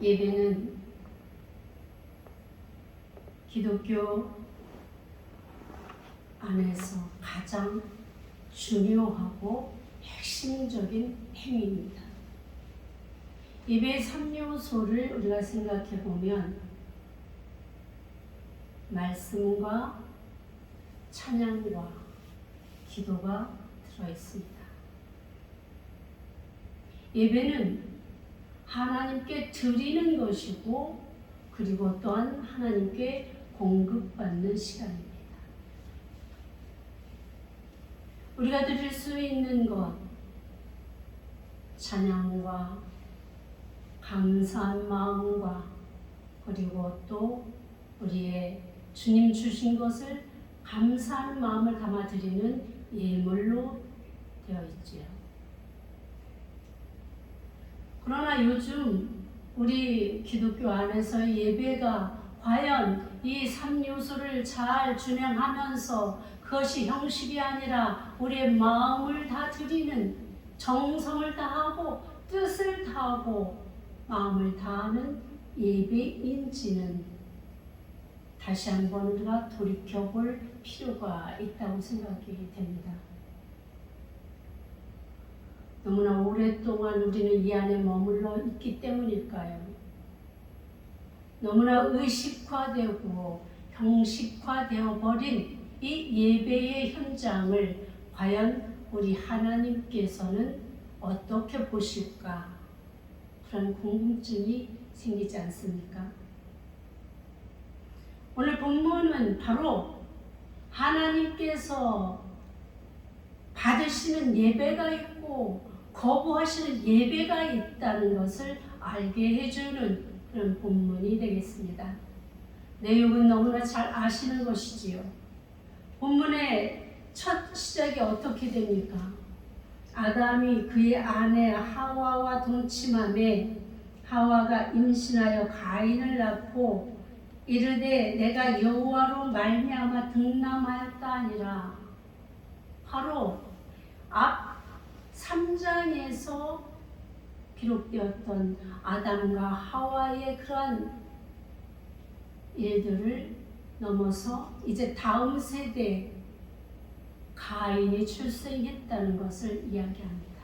예배는 기독교 안에서 가장 중요하고 핵심적인 행위입니다. 예배의 3요소를 우리가 생각해 보면 말씀과 찬양과 기도가 들어 있습니다. 예배는 하나님께 드리는 것이고 그리고 또한 하나님께 공급받는 시간입니다. 우리가 드릴 수 있는 것, 찬양과 감사한 마음과 그리고 또 우리의 주님 주신 것을 감사한 마음을 담아 드리는 예물로 되어 있지요. 그러나 요즘 우리 기독교 안에서 예배가 과연 이 3요소를 잘 준행하면서 그것이 형식이 아니라 우리의 마음을 다 드리는, 정성을 다하고 뜻을 다하고 마음을 다하는 예배인지는 다시 한번 우리가 돌이켜볼 필요가 있다고 생각이 됩니다. 너무나 오랫동안 우리는 이 안에 머물러 있기 때문일까요? 너무나 의식화되고 형식화되어 버린 이 예배의 현장을 과연 우리 하나님께서는 어떻게 보실까? 그런 궁금증이 생기지 않습니까? 오늘 본문은 바로 하나님께서 받으시는 예배가 있고 거부하시는 예배가 있다는 것을 알게 해주는 그런 본문이 되겠습니다. 내용은 너무나 잘 아시는 것이지요. 본문의 첫 시작이 어떻게 됩니까? 아담이 그의 아내 하와와 동침함에 하와가 임신하여 가인을 낳고 이르되 내가 여호와로 말미암아 등남하였다 하니라. 바로 앞 3장에서 기록되었던 아담과 하와의 그러한 일들을 넘어서 이제 다음 세대 가인이 출생했다는 것을 이야기합니다.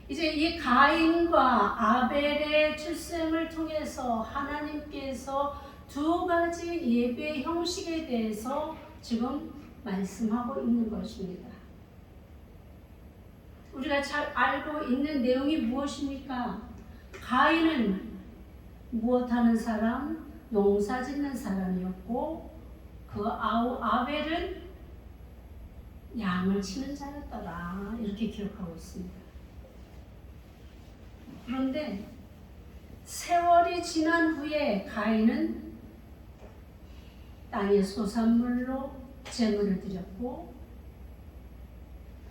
이제 이 가인과 아벨의 출생을 통해서 하나님께서 두 가지 예배 형식에 대해서 지금 말씀하고 있는 것입니다. 우리가 잘 알고 있는 내용이 무엇입니까? 가인은 무엇하는 사람? 농사 짓는 사람이었고 그 아벨은 양을 치는 자였더라. 이렇게 기록하고 있습니다. 그런데 세월이 지난 후에 가인은 땅의 소산물로 제물을 드렸고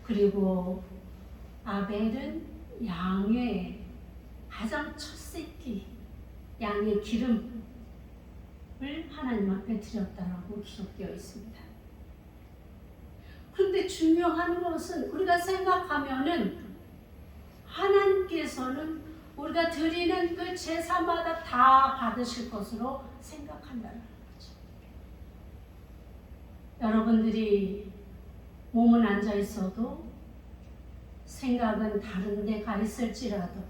그리고 아벨은 양의 가장 첫 새끼 양의 기름을 하나님 앞에 드렸다라고 기록되어 있습니다. 그런데 중요한 것은 우리가 생각하면은 하나님께서는 우리가 드리는 그 제사마다 다 받으실 것으로 생각한다는 거죠. 여러분들이 몸은 앉아 있어도 생각은 다른 데 가 있을지라도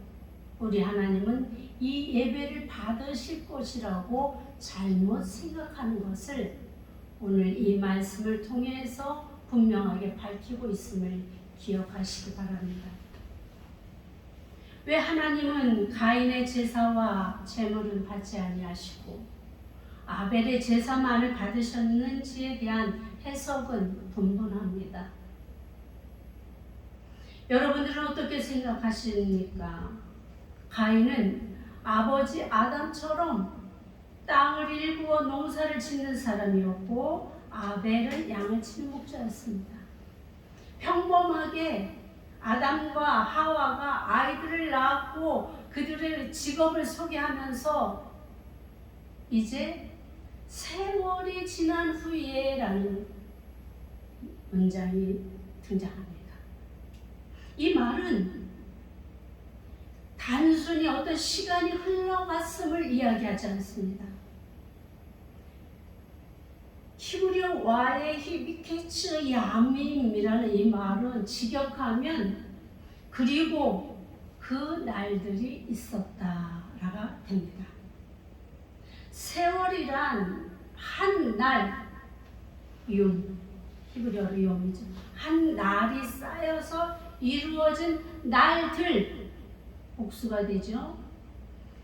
우리 하나님은 이 예배를 받으실 것이라고 잘못 생각하는 것을 오늘 이 말씀을 통해서 분명하게 밝히고 있음을 기억하시기 바랍니다. 왜 하나님은 가인의 제사와 제물은 받지 아니하시고 아벨의 제사만을 받으셨는지에 대한 해석은 분분합니다. 여러분들은 어떻게 생각하십니까? 가인은 아버지 아담처럼 땅을 일구어 농사를 짓는 사람이었고 아벨은 양을 치는 목자였습니다. 평범하게 아담과 하와가 아이들을 낳았고 그들의 직업을 소개하면서 이제 세월이 지난 후에 라는 문장이 등장합니다. 이 말은 단순히 어떤 시간이 흘러갔음을 이야기하지 않습니다. 히브리어 와에히 미케츠 야밈이라는 이 말은 직역하면 그리고 그 날들이 있었다라가 됩니다. 세월이란 한 날, 욤, 히브리어로 욤이죠. 한 날이 쌓여서 이루어진 날들, 복수가 되죠.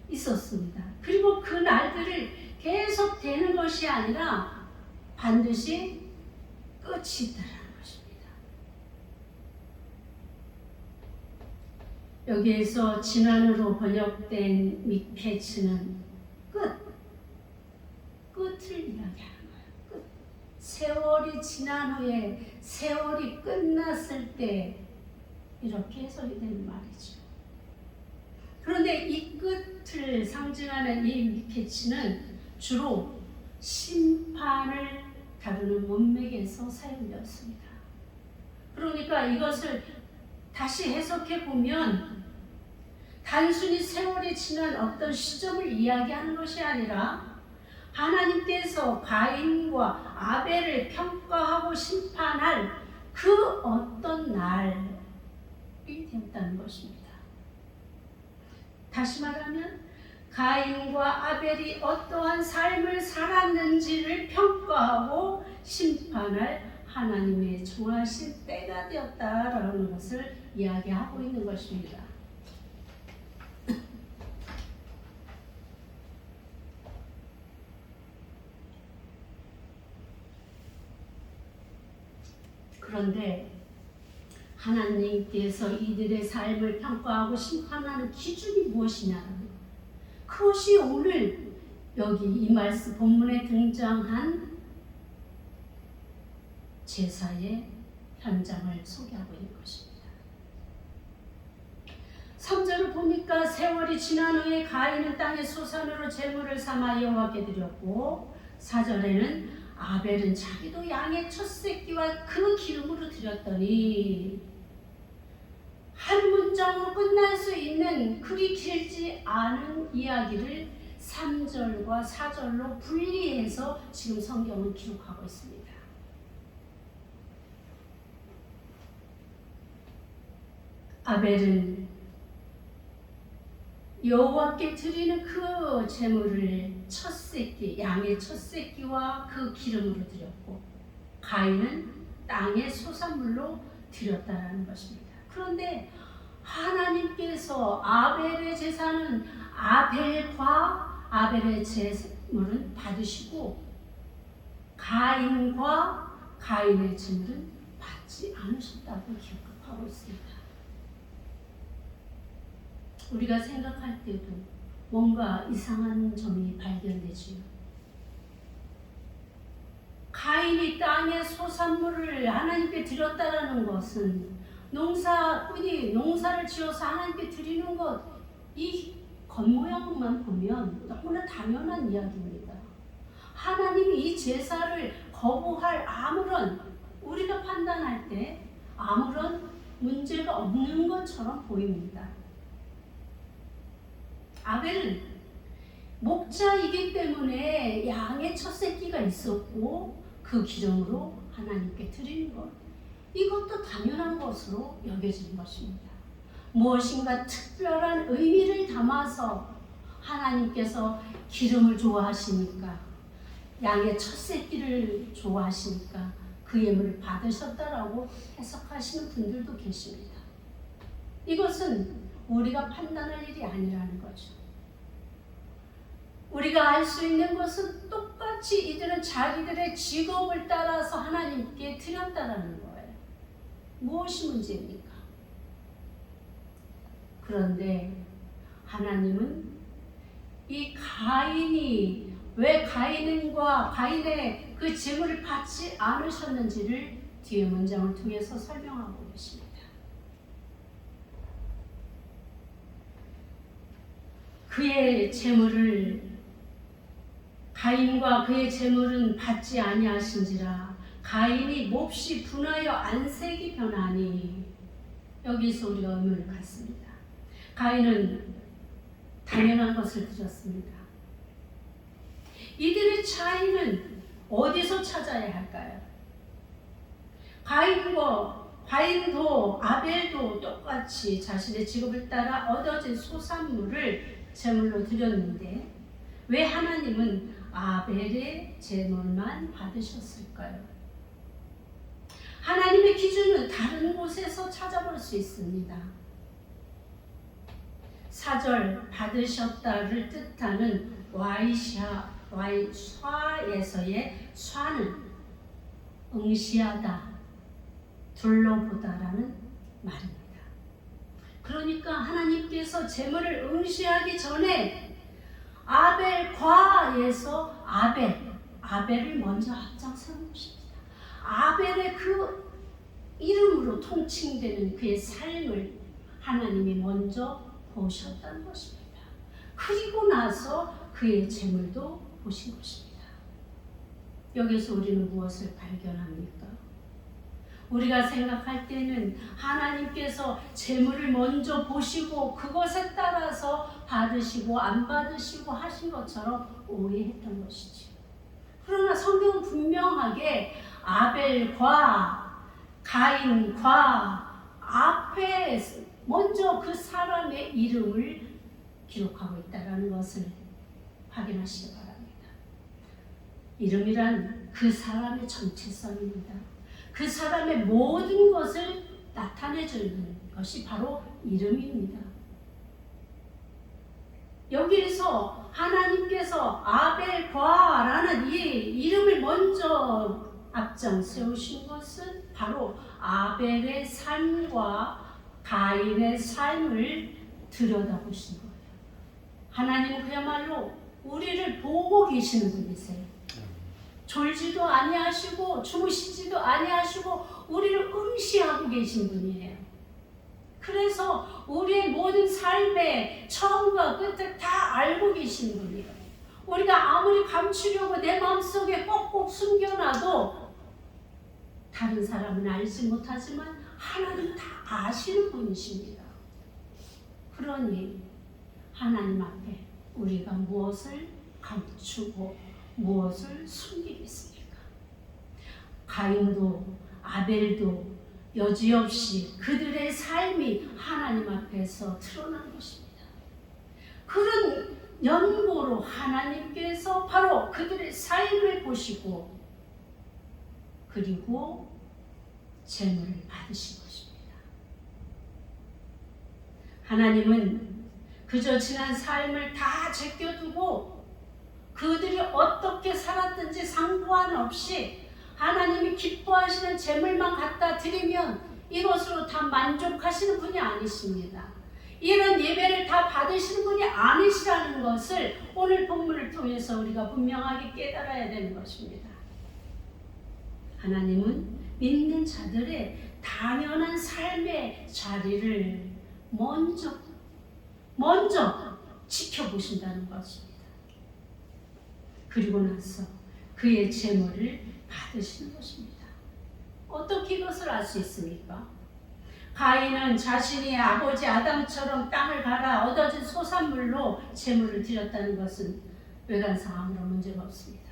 있었습니다. 그리고 그 날들을 계속 되는 것이 아니라 반드시 끝이 있다는 것입니다. 여기에서 진환으로 번역된 미케츠는 끝을 이야기하는 거예요. 끝. 세월이 지난 후에, 세월이 끝났을 때 이렇게 해석이 되는 말이죠. 그런데 이 끝을 상징하는 이 미케츠는 주로 심판을 다루는 문맥에서 사용되었습니다. 그러니까 이것을 다시 해석해 보면 단순히 세월이 지난 어떤 시점을 이야기하는 것이 아니라 하나님께서 가인과 아벨을 평가하고 심판할 그 어떤 날이 되었다는 것입니다. 다시 말하면 가인과 아벨이 어떠한 삶을 살았는지를 평가하고 심판할 하나님의 정하신 때가 되었다라는 것을 이야기하고 있는 것입니다. 그런데 하나님께서 이들의 삶을 평가하고 심판하는 기준이 무엇이냐는 것. 그것이 오늘 여기 이 말씀 본문에 등장한 제사의 현장을 소개하고 있는 것입니다. 3절을 보니까 세월이 지난 후에 가인은 땅의 소산으로 제물을 삼아 여호와께 드렸고 4절에는 아벨은 자기도 양의 첫 새끼와 그 기름으로 드렸더니 한 문장으로 끝날 수 있는 그리 길지 않은 이야기를 3절과 4절로 분리해서 지금 성경은 기록하고 있습니다. 아벨은 여호와께 드리는 그 제물을 첫 새끼, 양의 첫 새끼와 그 기름으로 드렸고 가인은 땅의 소산물로 드렸다라는 것입니다. 그런데 하나님께서 아벨의 제사는 아벨의 제물은 받으시고 가인과 가인의 제물은 받지 않으셨다고 기록하고 있습니다. 우리가 생각할 때도 뭔가 이상한 점이 발견되지요. 가인이 땅의 소산물을 하나님께 드렸다라는 것은 농사꾼이 농사를 지어서 하나님께 드리는 것, 이 겉모양만 보면 너무나 당연한 이야기입니다. 하나님이 이 제사를 거부할 아무런, 우리가 판단할 때 아무런 문제가 없는 것처럼 보입니다. 아벨은 목자이기 때문에 양의 첫 새끼가 있었고 그 기름으로 하나님께 드리는 것, 이것도 당연한 것으로 여겨지는 것입니다. 무엇인가 특별한 의미를 담아서 하나님께서 기름을 좋아하시니까, 양의 첫 새끼를 좋아하시니까 그 예물을 받으셨다라고 해석하시는 분들도 계십니다. 이것은 우리가 판단할 일이 아니라는 거죠. 우리가 알 수 있는 것은 똑같이 이들은 자기들의 직업을 따라서 하나님께 드렸다라는 거예요. 무엇이 문제입니까? 그런데 하나님은 이 가인이 왜 가인의 그 제물을 받지 않으셨는지를 뒤에 문장을 통해서 설명하고 계십니다. 그의 제물을 가인과 그의 제물은 받지 아니하신지라 가인이 몹시 분하여 안색이 변하니, 여기서 우리가 의문을 갖습니다. 가인은 당연한 것을 드렸습니다. 이들의 차이는 어디서 찾아야 할까요? 가인도 아벨도 똑같이 자신의 직업을 따라 얻어진 소산물을 제물로 드렸는데 왜 하나님은 아벨의 제물만 받으셨을까요? 하나님의 기준은 다른 곳에서 찾아볼 수 있습니다. 4절 받으셨다를 뜻하는 와이샤에서의 샤는 응시하다, 둘러보다라는 말입니다. 그러니까 하나님께서 제물을 응시하기 전에 아벨과에서 아벨을 먼저 앞장세운 것입니다. 아벨의 그 이름으로 통칭되는 그의 삶을 하나님이 먼저 보셨다는 것입니다. 그리고 나서 그의 제물도 보신 것입니다. 여기서 우리는 무엇을 발견합니까? 우리가 생각할 때는 하나님께서 제물을 먼저 보시고 그것에 따라서 받으시고 안 받으시고 하신 것처럼 오해했던 것이죠. 그러나 성경은 분명하게 아벨과 가인과 앞에 먼저 그 사람의 이름을 기록하고 있다는 것을 확인하시기 바랍니다. 이름이란 그 사람의 정체성입니다. 그 사람의 모든 것을 나타내주는 것이 바로 이름입니다. 여기에서 하나님께서 아벨과라는 이 이름을 먼저 앞장 세우신 것은 바로 아벨의 삶과 가인의 삶을 들여다보신 거예요. 하나님은 그야말로 우리를 보고 계시는 분이세요. 졸지도 아니하시고 주무시지도 아니하시고 우리를 응시하고 계신 분이에요. 그래서 우리의 모든 삶의 처음과 끝을 다 알고 계신 분이에요. 우리가 아무리 감추려고 내 마음속에 꼭꼭 숨겨놔도 다른 사람은 알지 못하지만 하나님 다 아시는 분이십니다. 그러니 하나님 앞에 우리가 무엇을 감추고 무엇을 숨기겠습니까? 가인도 아벨도 여지없이 그들의 삶이 하나님 앞에서 드러난 것입니다. 그런 연고로 하나님께서 바로 그들의 삶을 보시고 그리고 제물을 받으신 것입니다. 하나님은 그저 지난 삶을 다 제껴두고 그들이 어떻게 살았든지 상관없이 하나님이 기뻐하시는 제물만 갖다 드리면 이것으로 다 만족하시는 분이 아니십니다. 이런 예배를 다 받으시는 분이 아니시라는 것을 오늘 본문을 통해서 우리가 분명하게 깨달아야 되는 것입니다. 하나님은 믿는 자들의 당연한 삶의 자리를 먼저 지켜보신다는 것입니다. 그리고 나서 그의 제물을 받으시는 것입니다. 어떻게 이것을 알 수 있습니까? 가인은 자신이 아버지 아담처럼 땅을 갈아 얻어진 소산물로 제물을 드렸다는 것은 외관상 아무런 문제가 없습니다.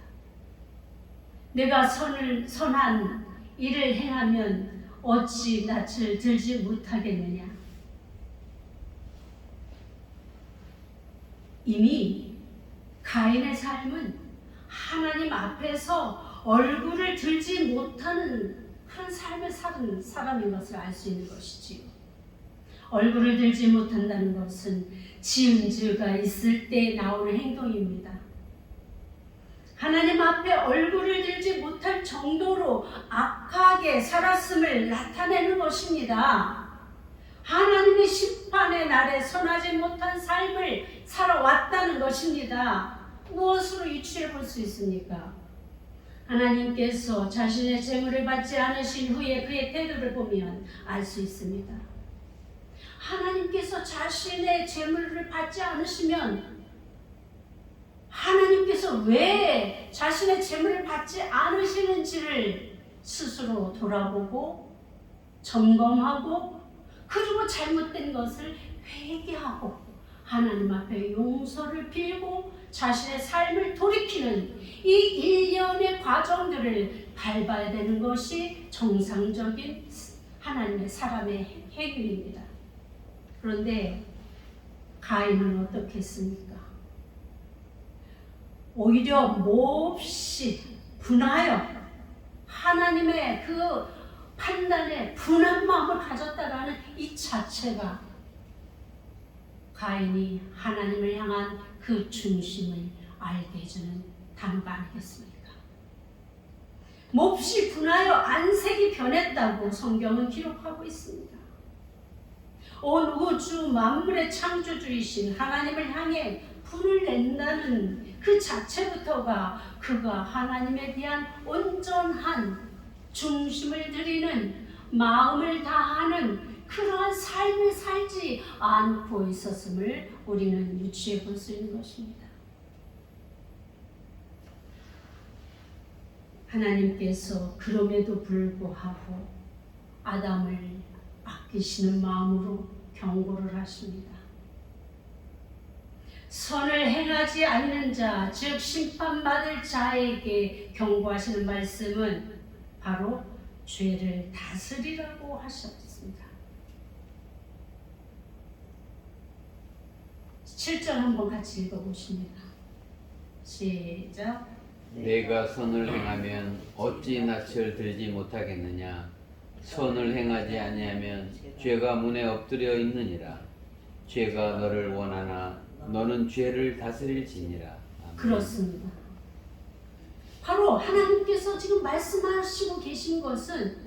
내가 선한 일을 행하면 어찌 낯을 들지 못하겠느냐. 이미 가인의 삶은 하나님 앞에서 얼굴을 들지 못하는 그런 삶을 사는 사람인 것을 알 수 있는 것이지요. 얼굴을 들지 못한다는 것은 지은 죄가 있을 때 나오는 행동입니다. 하나님 앞에 얼굴을 들지 못할 정도로 악하게 살았음을 나타내는 것입니다. 하나님의 심판의 날에 선하지 못한 삶을 살아왔다는 것입니다. 무엇으로 유추해 볼 수 있습니까? 하나님께서 자신의 제물을 받지 않으신 후에 그의 태도를 보면 알 수 있습니다. 하나님께서 자신의 제물을 받지 않으시면 하나님께서 왜 자신의 제물을 받지 않으시는지를 스스로 돌아보고 점검하고 그리고 잘못된 것을 회개하고 하나님 앞에 용서를 빌고 자신의 삶을 돌이키는 이 일련의 과정들을 밟아야 되는 것이 정상적인 하나님의 사람의 행위입니다. 그런데 가인은 어떻게 했습니까? 오히려 몹시 분하여 하나님의 그 판단에 분한 마음을 가졌다라는 이 자체가 가인이 하나님을 향한 그 중심을 알게 해주는 단어가 아니겠습니까? 몹시 분하여 안색이 변했다고 성경은 기록하고 있습니다. 온 우주 만물의 창조주이신 하나님을 향해 분을 낸다는 그 자체부터가 그가 하나님에 대한 온전한 중심을 들이는 마음을 다하는 그러한 삶을 살지 않고 있었음을 우리는 유추해 볼 수 있는 것입니다. 하나님께서 그럼에도 불구하고 아담을 아끼시는 마음으로 경고를 하십니다. 선을 행하지 않는 자, 즉 심판받을 자에게 경고하시는 말씀은 바로 죄를 다스리라고 하셨습니다. 7절 한번 같이 읽어보십니다. 시작. 내가 선을 행하면 어찌 낯을 들지 못하겠느냐? 선을 행하지 아니하면 죄가 문에 엎드려 있느니라. 죄가 너를 원하나 너는 죄를 다스릴지니라. 아멘. 그렇습니다. 바로 하나님께서 지금 말씀하시고 계신 것은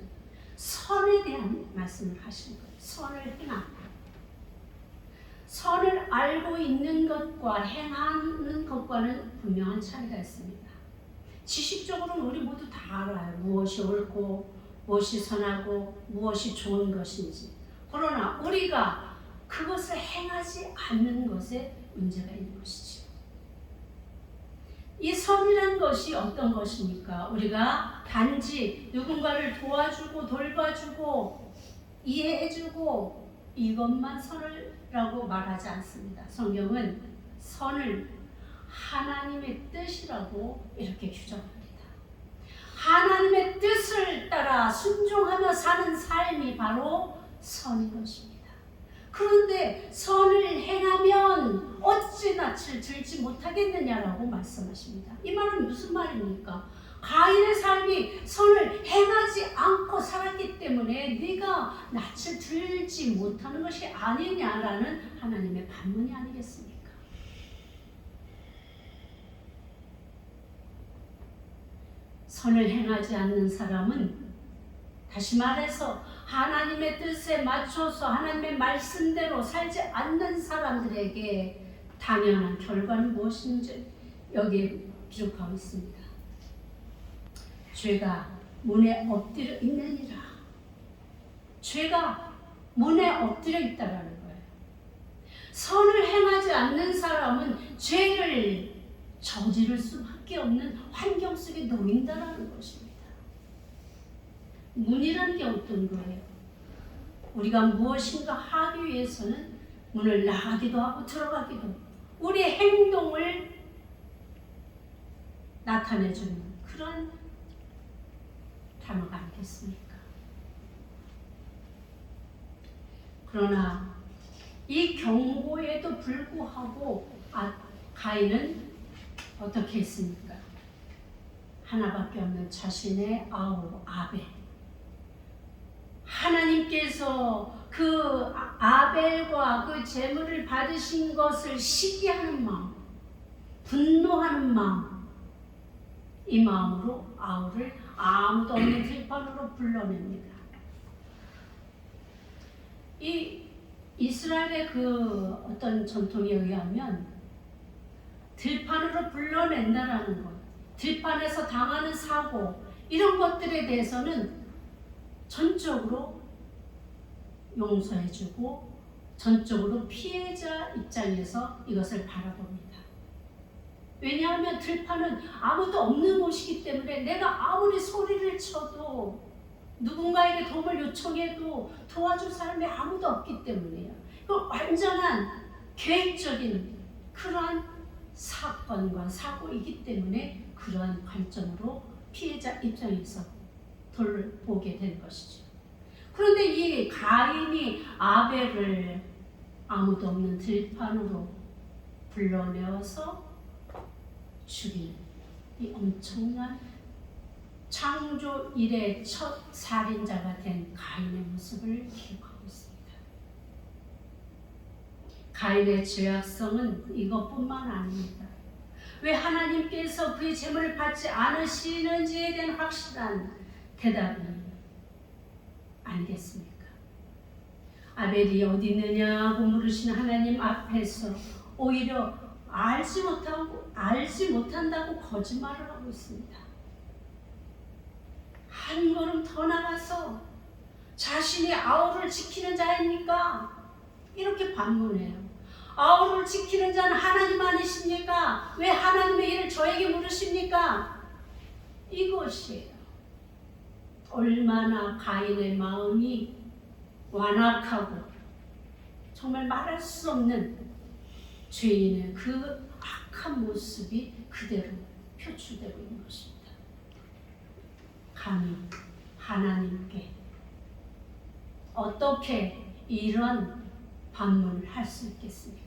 선에 대한 말씀을 하시는 거예요. 선을 행함. 선을 알고 있는 것과 행하는 것과는 분명한 차이가 있습니다. 지식적으로는 우리 모두 다 알아요. 무엇이 옳고 무엇이 선하고 무엇이 좋은 것인지. 그러나 우리가 그것을 행하지 않는 것에 문제가 있는 것이죠. 이 선이라는 것이 어떤 것입니까? 우리가 단지 누군가를 도와주고 돌봐주고 이해해주고 이것만 선을라고 말하지 않습니다. 성경은 선을 하나님의 뜻이라고 이렇게 규정합니다. 하나님의 뜻을 따라 순종하며 사는 삶이 바로 선인 것입니다. 그런데 선을 행하면 어찌 낯을 들지 못하겠느냐라고 말씀하십니다. 이 말은 무슨 말입니까? 가인의 삶이 선을 행하지 않고 살았기 때문에 네가 낯을 들지 못하는 것이 아니냐라는 하나님의 반문이 아니겠습니까? 선을 행하지 않는 사람은 다시 말해서 하나님의 뜻에 맞춰서 하나님의 말씀대로 살지 않는 사람들에게 당연한 결과는 무엇인지 여기에 기록하고 있습니다. 죄가 문에 엎드려 있느니라. 죄가 문에 엎드려 있다라는 거예요. 선을 행하지 않는 사람은 죄를 저지를 수밖에 없는 환경 속에 놓인다라는 것입니다. 문이라는 게 어떤 거예요? 우리가 무엇인가 하기 위해서는 문을 나가기도 하고 들어가기도 하고 우리의 행동을 나타내주는 그런 단어가 아니겠습니까? 그러나 이 경고에도 불구하고 가인은 어떻게 했습니까? 하나밖에 없는 자신의 아우 아벨, 하나님께서 그 아벨과 그 제물을 받으신 것을 시기하는 마음, 분노하는 마음, 이 마음으로 아우를 아무도 없는 들판으로 불러냅니다. 이 이스라엘의 그 어떤 전통에 의하면 들판으로 불러낸다라는 것, 들판에서 당하는 사고 이런 것들에 대해서는 전적으로 용서해주고 전적으로 피해자 입장에서 이것을 바라봅니다. 왜냐하면 들판은 아무도 없는 곳이기 때문에 내가 아무리 소리를 쳐도 누군가에게 도움을 요청해도 도와줄 사람이 아무도 없기 때문이에요. 그 완전한 계획적인 그러한 사건과 사고이기 때문에 그러한 관점으로 피해자 입장에서 돌보게 된 것이죠. 그런데 이 가인이 아벨을 아무도 없는 들판으로 불러내어서 죽이는 이 엄청난 창조 이래 첫 살인자가 된 가인의 모습을 기록하고 있습니다. 가인의 죄악성은 이것뿐만 아닙니다. 왜 하나님께서 그의 제물을 받지 않으시는지에 대한 확실한 대답이 아니겠습니까? 아벨이 어디 있느냐고 물으시는 하나님 앞에서 오히려 알지 못한다고 거짓말을 하고 있습니다. 한 걸음 더 나가서 자신이 아우를 지키는 자입니까? 이렇게 반문해요. 아우를 지키는 자는 하나님 아니십니까? 왜 하나님의 일을 저에게 물으십니까? 이것이에요. 얼마나 가인의 마음이 완악하고 정말 말할 수 없는 죄인의 그 악한 모습이 그대로 표출되고 있는 것입니다. 감히 하나님께 어떻게 이런 반문을 할 수 있겠습니까?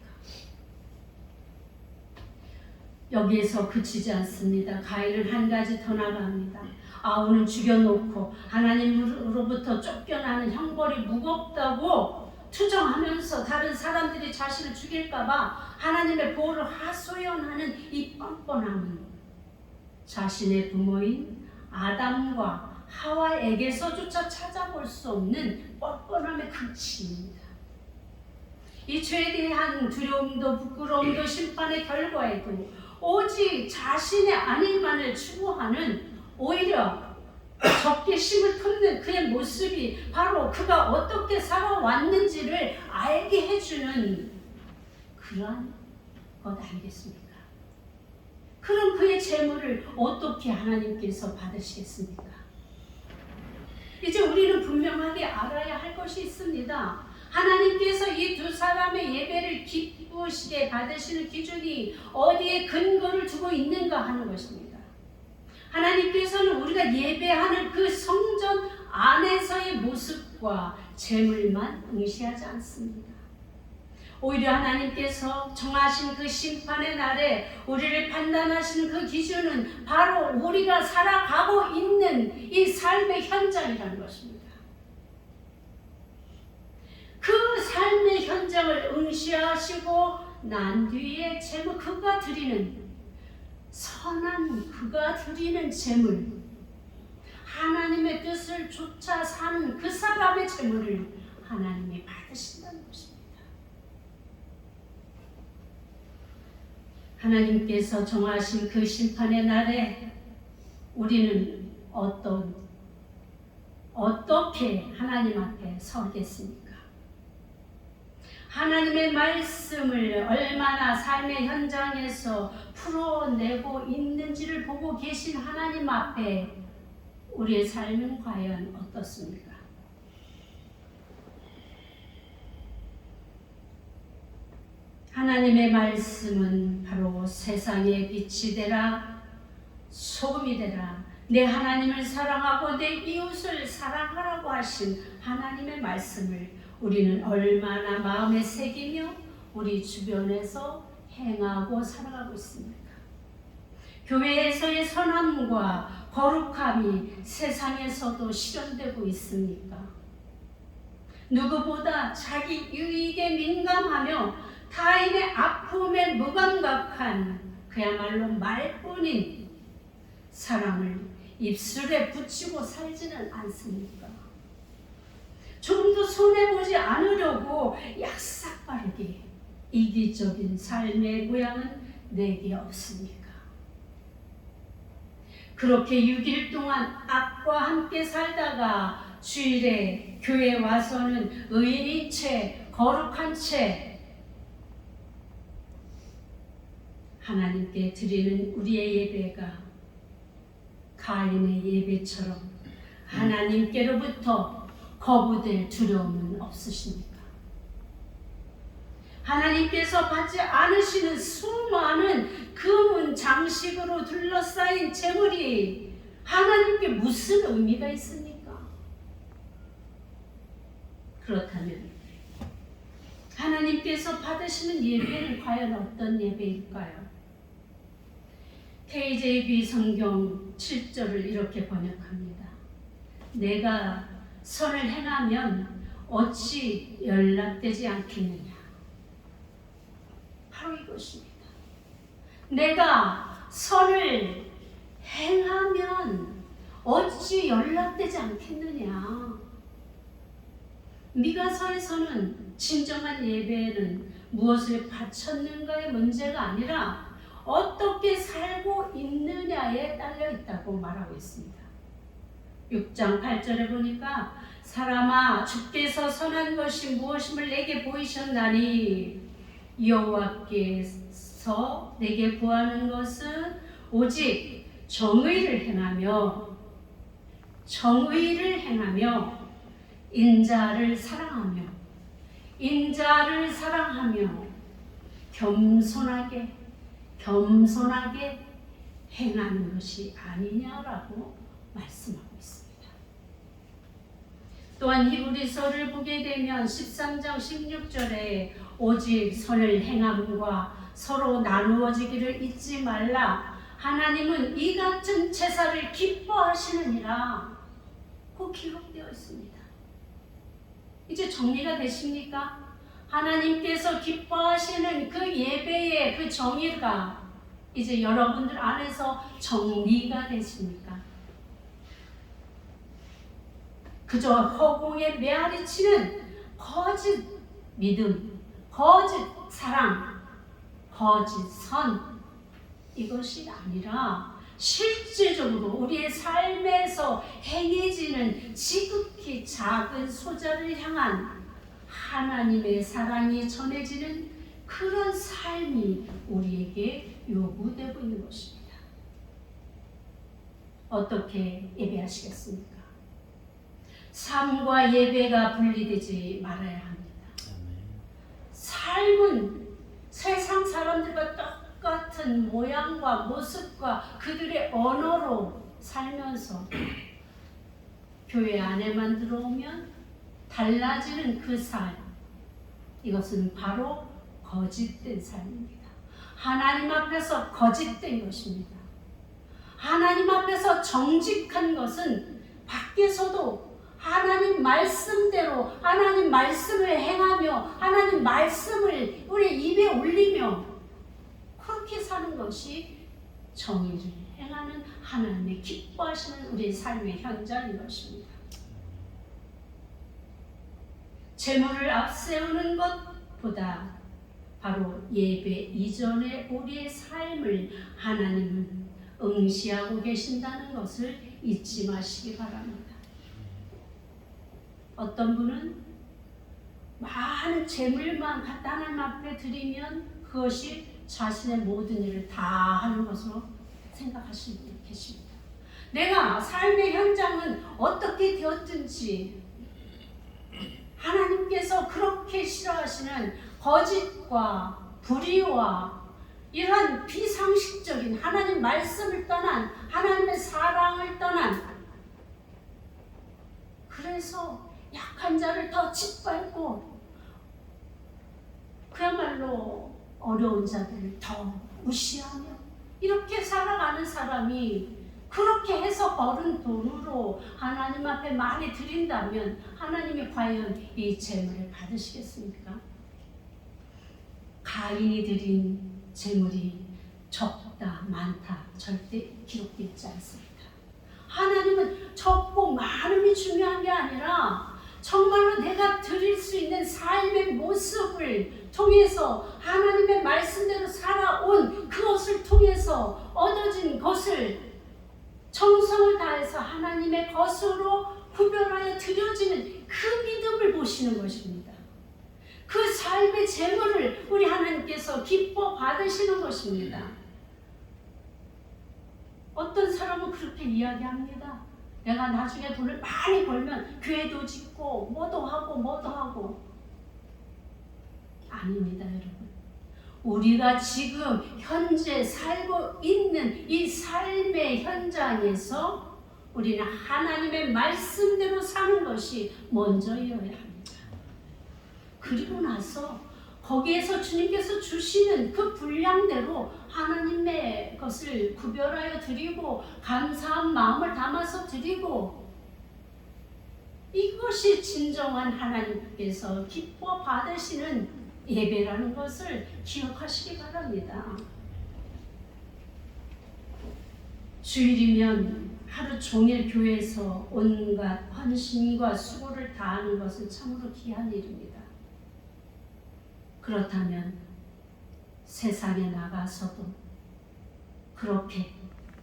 여기에서 그치지 않습니다. 가인은 한 가지 더 나갑니다. 아우는 죽여놓고 하나님으로부터 쫓겨나는 형벌이 무겁다고 투정하면서 다른 사람들이 자신을 죽일까봐 하나님의 보호를 하소연하는 이 뻔뻔함은 자신의 부모인 아담과 하와에게서조차 찾아볼 수 없는 뻔뻔함의 극치입니다. 이 죄에 대한 두려움도 부끄러움도 심판의 결과에도 오직 자신의 아닐만을 추구하는 오히려 적게 심을 품는 그의 모습이 바로 그가 어떻게 살아왔는지를 알게 해주는 그러한 것 아니겠습니까? 그럼 그의 재물을 어떻게 하나님께서 받으시겠습니까? 이제 우리는 분명하게 알아야 할 것이 있습니다. 하나님께서 이 두 사람의 예배를 기쁘시게 받으시는 기준이 어디에 근거를 두고 있는가 하는 것입니다. 하나님께서는 우리가 예배하는 그 성전 안에서의 모습과 재물만 응시하지 않습니다. 오히려 하나님께서 정하신 그 심판의 날에 우리를 판단하시는 그 기준은 바로 우리가 살아가고 있는 이 삶의 현장이라는 것입니다. 그 삶의 현장을 응시하시고 난 뒤에 재물, 그가 드리는 선한 그가 드리는 재물, 하나님의 뜻을 쫓아 사는 그 사람의 재물을 하나님이 받으신다는 것입니다. 하나님께서 정하신 그 심판의 날에 우리는 어떻게 하나님 앞에 서겠습니까? 하나님의 말씀을 얼마나 삶의 현장에서 풀어내고 있는지를 보고 계신 하나님 앞에 우리의 삶은 과연 어떻습니까? 하나님의 말씀은 바로 세상의 빛이 되라, 소금이 되라, 내 하나님을 사랑하고 내 이웃을 사랑하라고 하신 하나님의 말씀을 우리는 얼마나 마음에 새기며 우리 주변에서 행하고 살아가고 있습니까? 교회에서의 선함과 거룩함이 세상에서도 실현되고 있습니까? 누구보다 자기 유익에 민감하며 타인의 아픔에 무감각한 그야말로 말뿐인 사람을 입술에 붙이고 살지는 않습니까? 좀 더 손해보지 않으려고 약삭빠르게 이기적인 삶의 모양은 내게 없습니까? 그렇게 6일 동안 악과 함께 살다가 주일에 교회에 와서는 의인인 채 거룩한 채 하나님께 드리는 우리의 예배가 가인의 예배처럼 하나님께로부터 거부될 두려움은 없으십니까? 하나님께서 받지 않으시는 수많은 금은 장식으로 둘러싸인 재물이 하나님께 무슨 의미가 있습니까? 그렇다면 하나님께서 받으시는 예배는 과연 어떤 예배일까요? KJV 성경 7절을 이렇게 번역합니다. 내가 선을 행하면 어찌 연락되지 않겠느냐. 바로 이것입니다. 내가 선을 행하면 어찌 연락되지 않겠느냐. 미가서에서는 진정한 예배는 무엇을 바쳤는가의 문제가 아니라 어떻게 살고 있느냐에 딸려 있다고 말하고 있습니다. 6장 8절에 보니까 사람아 주께서 선한 것이 무엇임을 내게 보이셨나니 여호와께서 내게 구하는 것은 오직 정의를 행하며 인자를 사랑하며 겸손하게 행하는 것이 아니냐라고 말씀하고 있습니다. 또한 히브리서를 보게 되면 13장 16절에 오직 선을 행함과 서로 나누어지기를 잊지 말라. 하나님은 이 같은 제사를 기뻐하시느니라. 그 기록되어 있습니다. 이제 정리가 되십니까? 하나님께서 기뻐하시는 그 예배의 그 정의가 이제 여러분들 안에서 정리가 되십니까? 그저 허공에 메아리치는 거짓 믿음, 거짓 사랑, 거짓 선 이것이 아니라 실제적으로 우리의 삶에서 행해지는 지극히 작은 소자를 향한 하나님의 사랑이 전해지는 그런 삶이 우리에게 요구되고 있는 것입니다. 어떻게 예배하시겠습니까? 삶과 예배가 분리되지 말아야 합니다. 삶은 세상 사람들과 똑같은 모양과 모습과 그들의 언어로 살면서 교회 안에만 들어오면 달라지는 그 삶, 이것은 바로 거짓된 삶입니다. 하나님 앞에서 거짓된 것입니다. 하나님 앞에서 정직한 것은 밖에서도 하나님 말씀대로 하나님 말씀을 행하며 하나님 말씀을 우리 입에 올리며 그렇게 사는 것이 정의를 행하는 하나님의 기뻐하시는 우리 삶의 현장인 것입니다. 재물을 앞세우는 것보다 바로 예배 이전에 우리의 삶을 하나님은 응시하고 계신다는 것을 잊지 마시기 바랍니다. 어떤 분은 많은 재물만 갖다 하나님 앞에 드리면 그것이 자신의 모든 일을 다 하는 것으로 생각하시는 분이 계십니다. 내가 삶의 현장은 어떻게 되었든지 하나님께서 그렇게 싫어하시는 거짓과 불의와 이러한 비상식적인 하나님 말씀을 떠난 하나님의 사랑을 떠난 그래서 약한 자를 더 짓밟고 그야말로 어려운 자들을 더 무시하며 이렇게 살아가는 사람이 그렇게 해서 벌은 돈으로 하나님 앞에 많이 드린다면 하나님이 과연 이 재물을 받으시겠습니까? 가인이 드린 재물이 적다 많다 절대 기록되어 있지 않습니다. 하나님은 적고 많음이 중요한 게 아니라 정말로 내가 드릴 수 있는 삶의 모습을 통해서 하나님의 말씀대로 살아온 그것을 통해서 얻어진 것을 정성을 다해서 하나님의 것으로 구별하여 드려지는 그 믿음을 보시는 것입니다. 그 삶의 재물을 우리 하나님께서 기뻐 받으시는 것입니다. 어떤 사람은 그렇게 이야기합니다. 내가 나중에 돈을 많이 벌면 교회도 짓고 뭐도 하고. 아닙니다, 여러분. 우리가 지금 현재 살고 있는 이 삶의 현장에서 우리는 하나님의 말씀대로 사는 것이 먼저여야 합니다. 그리고 나서 거기에서 주님께서 주시는 그 분량대로 하나님의 것을 구별하여 드리고 감사한 마음을 담아서 드리고, 이것이 진정한 하나님께서 기뻐 받으시는 예배라는 것을 기억하시기 바랍니다. 주일이면 하루 종일 교회에서 온갖 헌신과 수고를 다하는 것은 참으로 귀한 일입니다. 그렇다면 세상에 나가서도 그렇게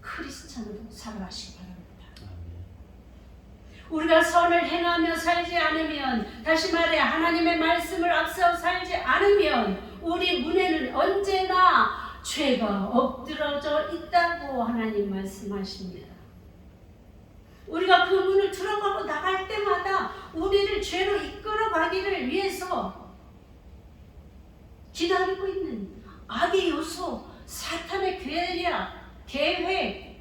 크리스찬으로 살아가시기 바랍니다. 우리가 선을 행하며 살지 않으면, 다시 말해 하나님의 말씀을 앞세워 살지 않으면 우리 문에는 언제나 죄가 엎드러져 있다고 하나님 말씀하십니다. 우리가 그 문을 들어가고 나갈 때마다 우리를 죄로 이끌어가기를 위해서 기다리고 있는 악의 요소, 사탄의 계획,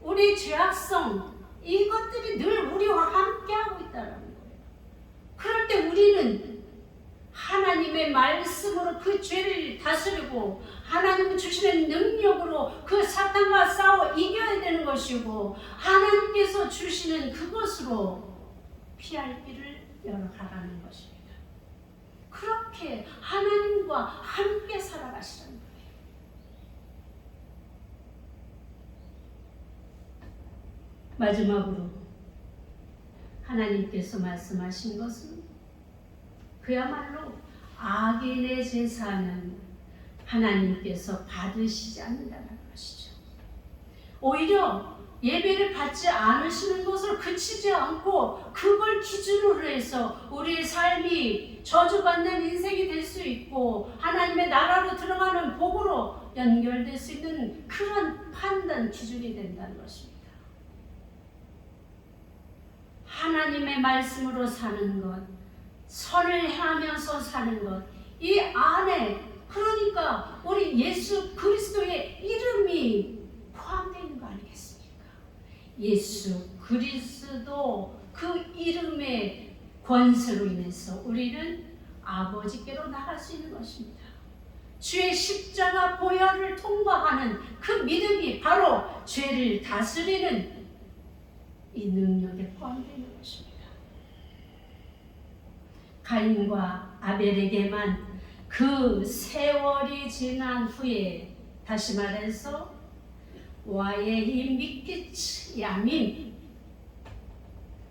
우리의 죄악성, 이것들이 늘 우리와 함께하고 있다는 거예요. 그럴 때 우리는 하나님의 말씀으로 그 죄를 다스리고 하나님 주시는 능력으로 그 사탄과 싸워 이겨야 되는 것이고, 하나님께서 주시는 그것으로 피할 길을 열어가라는 것입니다. 그렇게 하나님과 함께 살아가시라는 거예요. 마지막으로 하나님께서 말씀하신 것은 그야말로 악인의 제사는 하나님께서 받으시지 않는다는 것이죠. 오히려 예배를 받지 않으시는 것을 그치지 않고 그걸 기준으로 해서 우리의 삶이 저주받는 인생이 될 수 있고 하나님의 나라로 들어가는 복으로 연결될 수 있는 그런 판단 기준이 된다는 것입니다. 하나님의 말씀으로 사는 것, 선을 행하면서 사는 것, 이 안에 그러니까 우리 예수 그리스도의 이름이 포함되어 있는 거 아니겠습니까? 예수 그리스도 그 이름의 권세로 인해서 우리는 아버지께로 나갈 수 있는 것입니다. 주의 십자가 보혈을 통과하는 그 믿음이 바로 죄를 다스리는 이 능력에 포함되는 것입니다. 가인과 아벨에게만 그 세월이 지난 후에, 다시 말해서 와예히 미끼치 야민,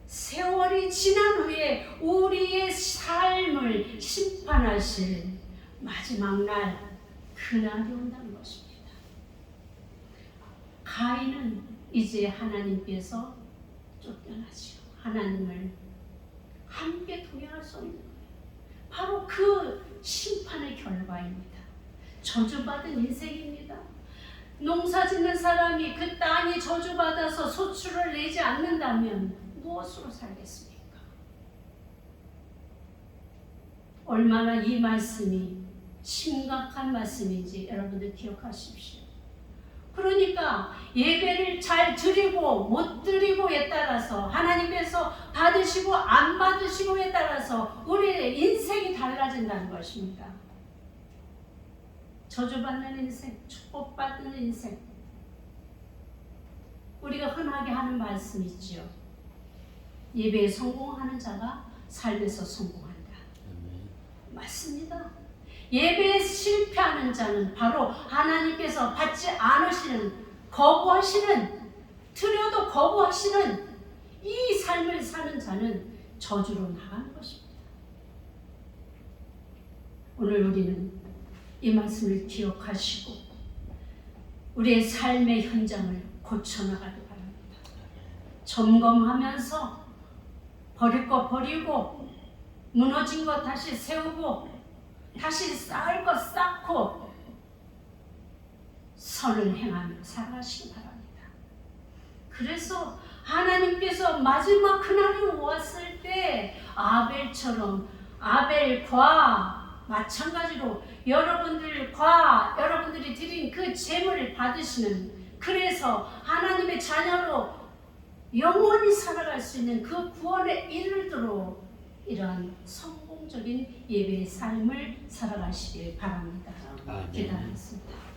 세월이 지난 후에 우리의 삶을 심판하실 마지막 날, 그날이 온다는 것입니다. 가인은 이제 하나님께서 쫓겨나지요. 하나님을 함께 동행할 수 없는 거예요. 바로 그 심판의 결과입니다. 저주받은 인생입니다. 농사 짓는 사람이 그 땅이 저주받아서 소출을 내지 않는다면 무엇으로 살겠습니까? 얼마나 이 말씀이 심각한 말씀인지 여러분들 기억하십시오. 그러니까 예배를 잘 드리고 못 드리고에 따라서, 하나님께서 받으시고 안 받으시고에 따라서 우리의 인생이 달라진다는 것입니다. 저주받는 인생, 축복받는 인생. 우리가 흔하게 하는 말씀이 있죠. 예배에 성공하는 자가 삶에서 성공한다. 맞습니다. 예배에 실패하는 자는 바로 하나님께서 받지 않으시는, 거부하시는, 드려도 거부하시는 이 삶을 사는 자는 저주로 나가는 것입니다. 오늘 우리는 이 말씀을 기억하시고 우리의 삶의 현장을 고쳐나가기 바랍니다. 점검하면서 버릴 거 버리고, 무너진 거 다시 세우고, 다시 쌓을 것 쌓고 선을 행하며 살아가시기 바랍니다. 그래서 하나님께서 마지막 그날이 왔을 때 아벨처럼, 아벨과 마찬가지로 여러분들이 드린 그 제물을 받으시는, 그래서 하나님의 자녀로 영원히 살아갈 수 있는 그 구원에 이르도록 이러한 성공적인 예배의 삶을 살아가시길 바랍니다. 아멘. 기도하겠습니다.